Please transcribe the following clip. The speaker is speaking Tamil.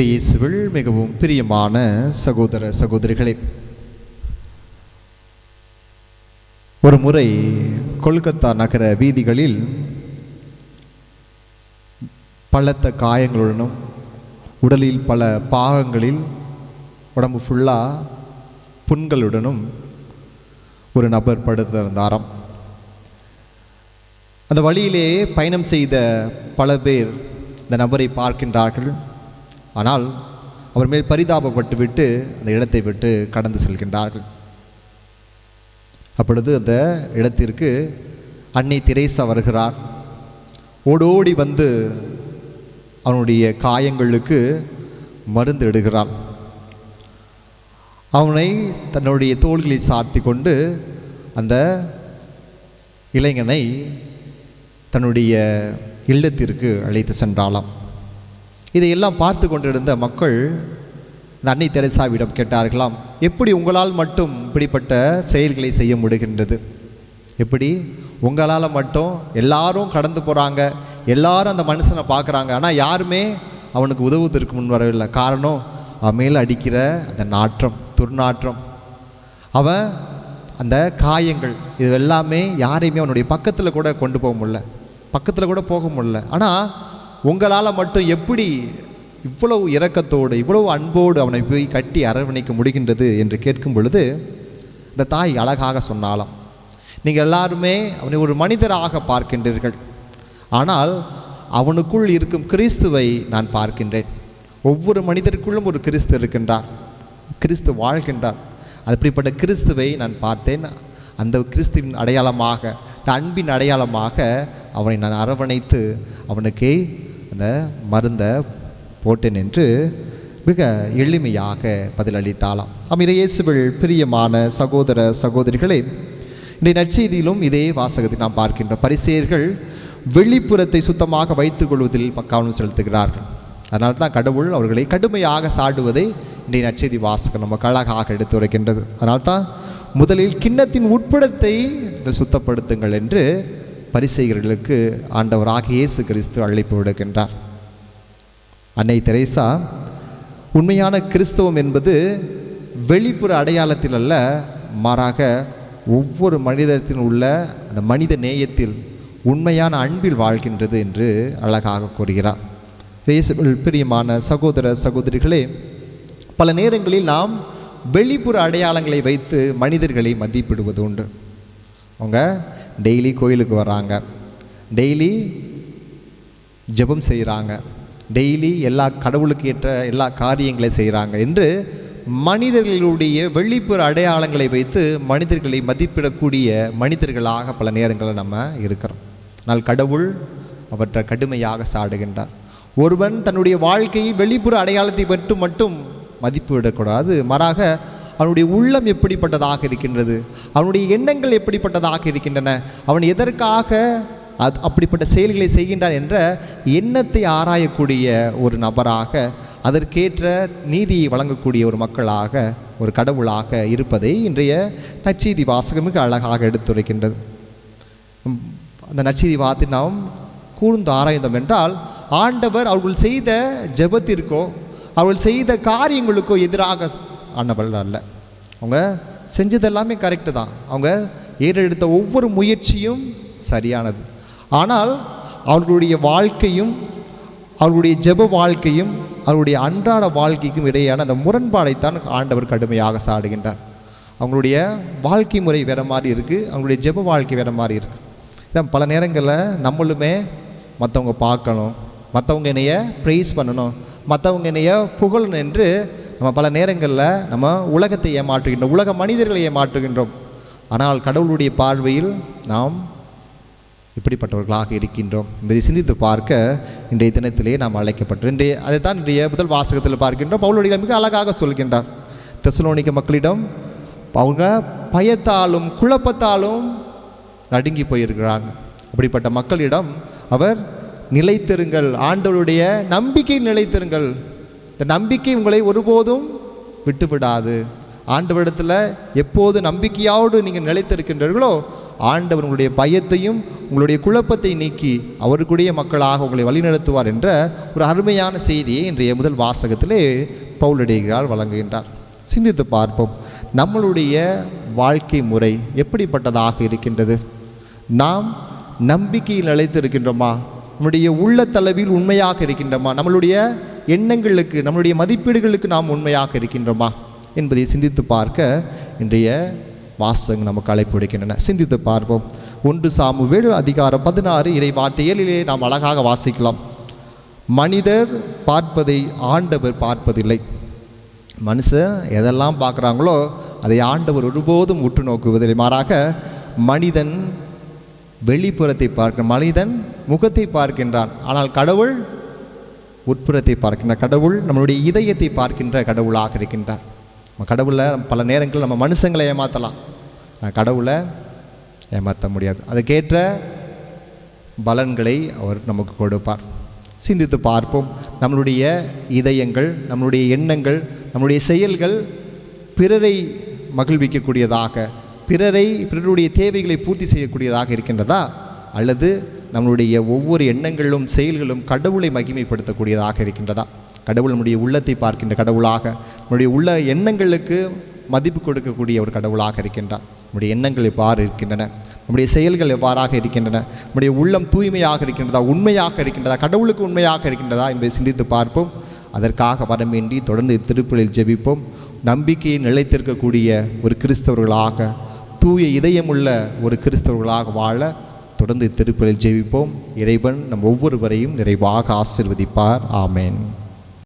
இயேசுவில் மிகவும் பிரியமான சகோதர சகோதரிகளே, ஒரு முறை கொல்கத்தா நகர வீதிகளில் பலத்த காயங்களுடனும் உடலில் பல பாகங்களில் உடம்பு ஃபுல்லாக புண்களுடனும் ஒரு நபர் படுத்திருந்தாராம். அந்த வழியிலே பயணம் செய்த பல பேர் இந்த நபரை பார்க்கின்றார்கள். ஆனால் அவர் மேல் பரிதாபப்பட்டு விட்டு அந்த இடத்தை விட்டு கடந்து செல்கின்றார்கள். அப்பொழுது அந்த இடத்திற்கு அன்னை தெரேசா வருகிறார். ஓடோடி வந்து அவனுடைய காயங்களுக்கு மருந்து இடுகிறாள். அவனை தன்னுடைய தோள்களில் சார்த்தி கொண்டு அந்த இளைஞனை தன்னுடைய இல்லத்திற்கு அழைத்து சென்றாளாம். இதையெல்லாம் பார்த்து கொண்டிருந்த மக்கள் இந்த அன்னை தெரேசாவிடம் கேட்டார்களாம், எப்படி உங்களால் மட்டும் இப்படிப்பட்ட செயல்களை செய்ய முடிகின்றது? எப்படி உங்களால் மட்டும் எல்லாரும் கடந்து போகிறாங்க, எல்லாரும் அந்த மனுஷனை பார்க்குறாங்க, ஆனால் யாருமே அவனுக்கு உதவுவதற்கு முன் வரவில்லை. காரணம், அவன் மேல் அடிக்கிற அந்த நாற்றம், துர்நாற்றம், அவன் அந்த காயங்கள், இது எல்லாமே யாரையுமே அவனுடைய பக்கத்தில் கூட கொண்டு போக முடியல, பக்கத்தில் கூட போக முடியல. ஆனால் உங்களால் மட்டும் எப்படி இவ்வளவு இரக்கத்தோடு இவ்வளவு அன்போடு அவனை போய் கட்டி அரவணைக்க முடிகின்றது என்று கேட்கும் பொழுது இந்த தாய் அழகாக சொன்னாலாம், நீங்கள் எல்லாருமே அவனை ஒரு மனிதராக பார்க்கின்றீர்கள், ஆனால் அவனுக்குள் இருக்கும் கிறிஸ்துவை நான் பார்க்கின்றேன். ஒவ்வொரு மனிதருக்குள்ளும் ஒரு கிறிஸ்து இருக்கின்றார், கிறிஸ்து வாழ்கின்றார். அப்படிப்பட்ட கிறிஸ்துவை நான் பார்த்தேன். அந்த கிறிஸ்துவின் அடையாளமாக, அந்த அன்பின் அடையாளமாக அவனை நான் அரவணைத்து அவனுக்கு அந்த மருந்தை போட்டேன் என்று மிக எளிமையாக பதிலளித்தாளாம். இயேசுவில் பிரியமான சகோதர சகோதரிகளே, இன்றைய நற்செய்தியிலும் இதே வாசகத்தை நாம் பார்க்கின்றோம். பரிசேயர்கள் வெளிப்புறத்தை சுத்தமாக வைத்துக் கொள்வதில் கவனம் செலுத்துகிறார்கள். அதனால தான் கடவுள் அவர்களை கடுமையாக சாடுவதை இன்றைய நற்செய்தி வாசகம் நமக்கு அழகாக எடுத்துரைக்கின்றது. அதனால்தான் முதலில் கிண்ணத்தின் உட்புறத்தை சுத்தப்படுத்துங்கள் என்று பரிசேயர்களுக்கு ஆண்டவராகிய இயேசு கிறிஸ்து அழைப்பு விடுக்கின்றார். அன்னை தெரேசா உண்மையான கிறிஸ்தவம் என்பது வெளிப்புற அடையாளத்தில் அல்ல, மாறாக ஒவ்வொரு மனிதத்தில் உள்ள அந்த மனித நேயத்தில் உண்மையான அன்பில் வாழ்கின்றது என்று அழகாக கூறுகிறார். இயேசுவில் பிரியமான சகோதர சகோதரிகளே, பல நேரங்களில் நாம் வெளிப்புற அடையாளங்களை வைத்து மனிதர்களை மதிப்பிடுவது உண்டு. அவங்க டெய்லி கோயிலுக்கு வர்றாங்க, டெய்லி ஜெபம் செய்கிறாங்க, டெய்லி எல்லா கடவுளுக்கு ஏற்ற எல்லா காரியங்களை செய்கிறாங்க என்று மனிதர்களுடைய வெளிப்புற அடையாளங்களை வைத்து மனிதர்களை மதிப்பிடக்கூடிய மனிதர்களாக பல நேரங்களில் நம்ம இருக்கிறோம். ஆனால் கடவுள் அவற்றை கடுமையாக சாடுகின்றார். ஒருவன் தன்னுடைய வாழ்க்கையை வெளிப்புற அடையாளத்தை பற்றி மட்டும் மதிப்பு விடக்கூடாது, மாறாக அவனுடைய உள்ளம் எப்படிப்பட்டதாக இருக்கின்றது, அவனுடைய எண்ணங்கள் எப்படிப்பட்டதாக இருக்கின்றன, அவன் எதற்காக அப்படிப்பட்ட செயல்களை செய்கின்றான் என்ற எண்ணத்தை ஆராயக்கூடிய ஒரு நபராக, அதற்கேற்ற நீதியை வழங்கக்கூடிய ஒரு மக்களாக, ஒரு கடவுளாக இருப்பதை இன்றைய நற்செய்தி வாசகம் மிக அழகாக எடுத்துரைக்கின்றது. அந்த நற்செய்தி வார்த்தை நாம் கூர்ந்து ஆராய்ந்தோம் என்றால், ஆண்டவர் அவர்கள் செய்த ஜெபத்திற்கோ அவர்கள் செய்த காரியங்களுக்கோ எதிராக ஆண்டவர் அல்ல. அவங்க செஞ்சது எல்லாமே கரெக்டு தான், அவங்க ஏறெடுத்த ஒவ்வொரு முயற்சியும் சரியானது. ஆனால் அவர்களுடைய வாழ்க்கையும் அவர்களுடைய ஜெப வாழ்க்கையும் அவருடைய அன்றாட வாழ்க்கைக்கும் இடையான அந்த முரண்பாடைத்தான் ஆண்டவர் கடுமையாக சாடுகின்றார். அவங்களுடைய வாழ்க்கை முறை வேறு மாதிரி இருக்குது, அவங்களுடைய ஜெப வாழ்க்கை வேறு மாதிரி இருக்குது. இதான் பல நேரங்களில் நம்மளுமே மற்றவங்க பார்க்கணும், மற்றவங்க என்னைய ப்ரைஸ் பண்ணணும், மற்றவங்க என்னைய புகழணும் என்று நம்ம பல நேரங்களில் நம்ம உலகத்தை ஏமாற்றுகின்றோம், உலக மனிதர்களை ஏமாற்றுகின்றோம். ஆனால் கடவுளுடைய பார்வையில் நாம் இப்படிப்பட்டவர்களாக இருக்கின்றோம் என்பதை சிந்தித்து பார்க்க இன்றைய தினத்திலே நாம் அழைக்கப்பட்டோம். அதைத்தான் இன்றைய முதல் வாசகத்தில் பார்க்கின்றோம். பவுலுடைய மிக அழகாக சொல்கின்றார். தெசலோனிக்க மக்களிடம் அவங்க பயத்தாலும் குழப்பத்தாலும் நடுங்கி போயிருக்கிறாங்க. அப்படிப்பட்ட மக்களிடம் அவர் நிலைத்திருங்கள், ஆண்டவருடைய நம்பிக்கை நிலைத்திருங்கள், இந்த நம்பிக்கை உங்களை ஒருபோதும் விட்டுவிடாது. ஆண்டவரிடத்தில் எப்போது நம்பிக்கையோடு நீங்கள் நிலைத்திருக்கின்றீர்களோ ஆண்டவர் உங்களுடைய பயத்தையும் உங்களுடைய குழப்பத்தை நீக்கி அவருக்குடைய மக்களாக உங்களை வழிநடத்துவார் என்ற ஒரு அருமையான செய்தியை இன்றைய முதல் வாசகத்திலே பவுலடிகளார் வழங்குகின்றார். சிந்தித்து பார்ப்போம், நம்மளுடைய வாழ்க்கை முறை எப்படிப்பட்டதாக இருக்கின்றது? நாம் நம்பிக்கையில் நிலைத்து இருக்கின்றோமா? நம்முடைய உள்ளத்தளவில் உண்மையாக இருக்கின்றோமா? நம்மளுடைய எண்ணங்களுக்கு, நம்மளுடைய மதிப்பீடுகளுக்கு நாம் உண்மையாக இருக்கின்றோமா என்பதை சிந்தித்து பார்க்க இன்றைய வாசகம் நமக்கு அழைப்பு விடுக்கின்றன. சிந்தித்து பார்ப்போம். 1 சாமுவேல் அதிகாரம் 16 இறை வார்த்தை 7 நாம் அழகாக வாசிக்கலாம். மனிதர் பார்ப்பதை ஆண்டவர் பார்ப்பதில்லை. மனுஷன் எதெல்லாம் பார்க்குறாங்களோ அதை ஆண்டவர் ஒருபோதும் உற்று நோக்குவதில்லை. மாறாக மனிதன் வெளிப்புறத்தை பார்க்க, மனிதன் முகத்தை பார்க்கின்றான், ஆனால் கடவுள் உட்புறத்தை பார்க்கின்றார். கடவுள் நம்மளுடைய இதயத்தை பார்க்கின்ற கடவுளாக இருக்கின்றார். கடவுளை பல நேரங்களில் நம்ம மனுஷங்களை ஏமாற்றலாம், கடவுளை ஏமாற்ற முடியாது. அதுக்கேற்ற பலன்களை அவர் நமக்கு கொடுப்பார். சிந்தித்து பார்ப்போம், நம்மளுடைய இதயங்கள், நம்மளுடைய எண்ணங்கள், நம்முடைய செயல்கள் பிறரை மகிழ்விக்கக்கூடியதாக, பிறருடைய தேவைகளை பூர்த்தி செய்யக்கூடியதாக இருக்கின்றதா, அல்லது நம்மளுடைய ஒவ்வொரு எண்ணங்களும் செயல்களும் கடவுளை மகிமைப்படுத்தக்கூடியதாக இருக்கின்றதா? கடவுள் நம்முடைய உள்ளத்தை பார்க்கின்ற கடவுளாக, நம்முடைய உள்ள எண்ணங்களுக்கு மதிப்பு கொடுக்கக்கூடிய ஒரு கடவுளாக இருக்கின்றார். நம்முடைய எண்ணங்கள் எவ்வாறு இருக்கின்றன, நம்முடைய செயல்கள் எவ்வாறாக இருக்கின்றன, நம்முடைய உள்ளம் தூய்மையாக இருக்கின்றதா, உண்மையாக இருக்கின்றதா, கடவுளுக்கு உண்மையாக இருக்கின்றதா என்பதை சிந்தித்து பார்ப்போம். அதற்காக வரவேண்டி தொடர்ந்து திருப்பலியில் ஜெபிப்போம். நம்பிக்கையை நிலைத்திருக்கக்கூடிய ஒரு கிறிஸ்தவர்களாக, தூய இதயமுள்ள ஒரு கிறிஸ்தவர்களாக வாழ தொடர்ந்து திருப்பலியில் ஜெபிப்போம். இறைவன் நம் ஒவ்வொருவரையும் நிறைவாக ஆசீர்வதிப்பார். ஆமேன்.